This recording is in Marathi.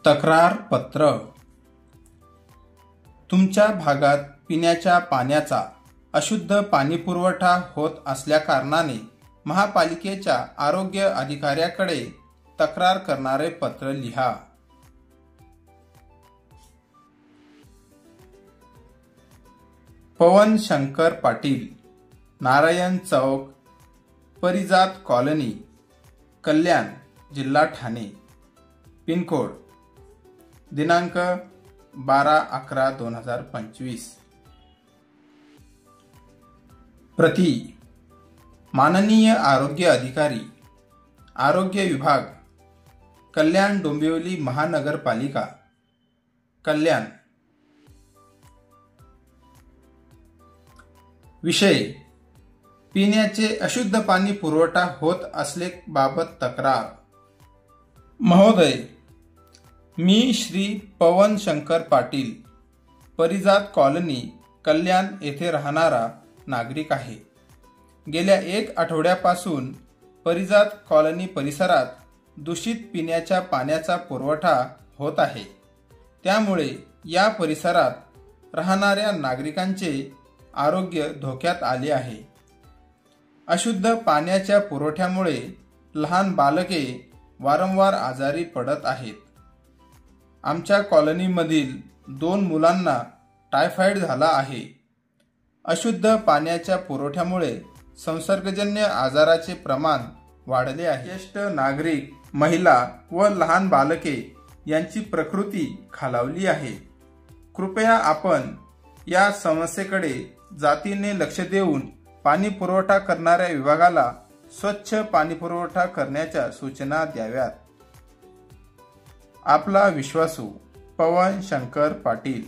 तक्रार पत्र. तुमच्या भागात पिण्याच्या पाण्याचा अशुद्ध पाणीपुरवठा होत असल्याकारणाने महापालिकेच्या आरोग्य अधिकाऱ्याकडे तक्रार करणारे पत्र लिहा. पवन शंकर पाटील, नारायण चौक, परिजात कॉलनी, कल्याण, जिल्हा ठाणे. पिनकोड दिनांक 12/11/2025. प्रति माननीय आरोग्य अधिकारी, आरोग्य विभाग, कल्याण डोंबिवली महानगरपालिका, कल्याण. विषय: पिण्याचे अशुद्ध पाणी पुरवठा होत असल्याबाबत तक्रार. महोदय, मी श्री पवन शंकर पाटील, परिजात कॉलनी, कल्याण येथे राहणारा नागरिक आहे. गेल्या 1 आठवड्यापासून परिजात कॉलनी परिसरात दूषित पिण्याच्या पाण्याचा पुरवठा होत आहे. त्यामुळे या परिसरात राहणाऱ्या नागरिकांचे आरोग्य धोक्यात आले आहे. अशुद्ध पाण्याच्या पुरवठ्यामुळे लहान बालके वारंवार आजारी पडत आहेत. आमच्या कॉलनीमधील 2 मुलांना टायफॉइड झाला आहे. अशुद्ध पाण्याच्या पुरवठ्यामुळे संसर्गजन्य आजाराचे प्रमाण वाढले आहे. ज्येष्ठ नागरिक, महिला व लहान बालके यांची प्रकृती खालावली आहे. कृपया आपण या समस्येकडे जातीने लक्ष देऊन पाणी पुरवठा करणाऱ्या विभागाला स्वच्छ पाणी पुरवठा करण्याच्या सूचना द्याव्यात. आपला विश्वासू पवन शंकर पाटील.